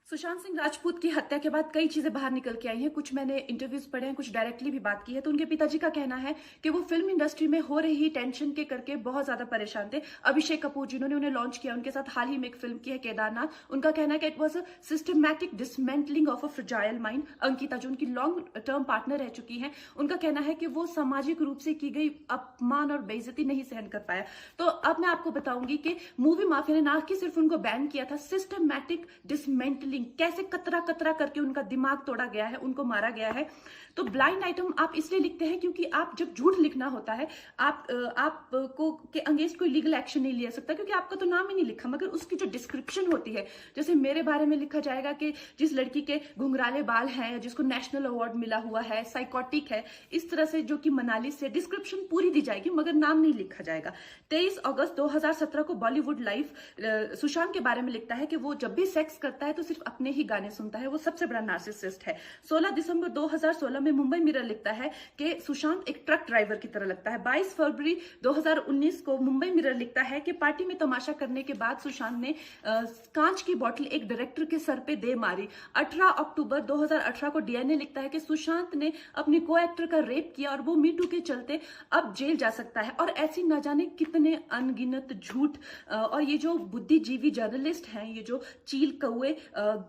सुशांत सिंह राजपूत की हत्या के बाद कई चीजें बाहर निकल के आई हैं। कुछ मैंने इंटरव्यूज पढ़े हैं, कुछ डायरेक्टली भी बात की है। तो उनके पिताजी का कहना है कि वो फिल्म इंडस्ट्री में हो रही टेंशन के करके बहुत ज्यादा परेशान थे। अभिषेक कपूर जिन्होंने उन्हें लॉन्च किया, उनके साथ हाल ही में एक फिल्म की है केदारनाथ। उनका कहना है कि it was a systematic dismantling of a fragile mind. Ankita जो उनकी लॉन्ग टर्म पार्टनर रह चुकी है, उनका कहना है कि वो सामाजिक रूप से की गई अपमान और बेइज्जती नहीं सहन कर पाया। तो अब मैं आपको बताऊंगी कि मूवी माफिया ने ना कि सिर्फ उनको बैन किया था, सिस्टमैटिक डिसमेंटलिंग, कैसे कतरा कतरा करके उनका दिमाग तोड़ा गया है, उनको मारा गया है। तो ब्लाइंड आइटम आप इसलिए लिखते हैं क्योंकि आप जब झूठ लिखना होता है, आपको के अगेंस्ट कोई लीगल एक्शन नहीं लिया सकता, क्योंकि आपका तो नाम ही नहीं लिखा, मगर उसकी जो डिस्क्रिप्शन होती है, जैसे मेरे बारे में लिखा जाएगा कि जिस लड़की के घुंघराले बाल हैं, जिसको नेशनल अवार्ड मिला हुआ है, साइकोटिक है, इस तरह से, जो कि मनाली से, डिस्क्रिप्शन पूरी दी जाएगी मगर नाम नहीं लिखा जाएगा। 23 अगस्त 2017 को बॉलीवुड लाइव सुशांत के बारे में लिखता है कि वो जब भी सेक्स करता है तो सिर्फ अपने ही गाने सुनता है, वो सबसे बड़ा नार्सिसिस्ट है। 16 दिसंबर 2016 में मुंबई मिरर लिखता है कि सुशांत एक ट्रक ड्राइवर की तरह लगता है। 22 फरवरी 2019 को मुंबई मिरर लिखता है कि पार्टी में तमाशा करने के बाद सुशांत ने कांच की बोतल एक डायरेक्टर के सर पे दे मारी। 18 अक्टूबर 2018 को डीएनए लिखता है कि सुशांत ने अपनी को एक्टर का रेप किया और वो मीटू के चलते अब जेल जा सकता है। और ऐसी न जाने कितने अनगिनत झूठ। और ये जो बुद्धिजीवी जर्नलिस्ट हैं, ये जो चील कौए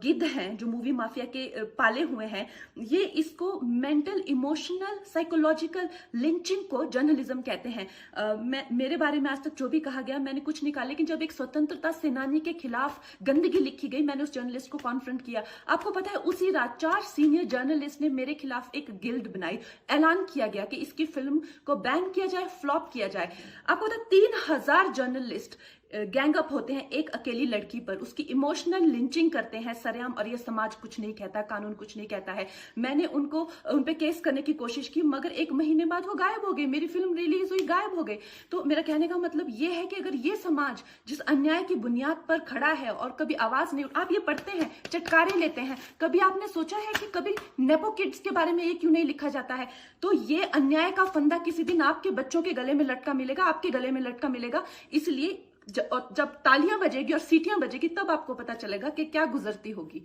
गिद्ध हैं, जो मूवी माफिया के पाले हुए हैं, ये इसको मेंटल, इमोशनल, साइकोलॉजिकल लिंचिंग को जर्नलिज्म कहते हैं। मेरे बारे में आज तक जो भी कहा गया मैंने कुछ नहीं कहा, लेकिन जब एक स्वतंत्रता सेनानी के खिलाफ गंदगी लिखी गई, मैंने उस जर्नलिस्ट को कॉन्फ्रंट किया। आपको पता है, उसी रात 4 सीनियर जर्नलिस्ट ने मेरे खिलाफ एक गिल्ड बनाई। ऐलान किया गया कि इसकी फिल्म को बैन किया जाए, फ्लॉप किया जाए। आपको पता है, 3000 जर्नलिस्ट गैंग अप होते हैं एक अकेली लड़की पर, उसकी इमोशनल लिंचिंग करते हैं सरेआम, और ये समाज कुछ नहीं कहता, कानून कुछ नहीं कहता है। मैंने उन पे केस करने की कोशिश की, मगर 1 महीने बाद वो गायब हो गए। मेरी फिल्म रिलीज हुई, गायब हो गए। तो मेरा कहने का मतलब ये है कि अगर ये समाज जिस अन्याय की बुनियाद पर खड़ा है और कभी आवाज नहीं, आप ये पढ़ते हैं, चटकारे लेते हैं, कभी आपने सोचा है कि कभी नेपो किड्स के बारे में ये क्यों नहीं लिखा जाता है? तो ये अन्याय का फंदा किसी दिन आपके बच्चों के गले में लटका मिलेगा, आपके गले में लटका मिलेगा। इसलिए जब तालियां बजेगी और सीटियां बजेगी, तब आपको पता चलेगा कि क्या गुजरती होगी।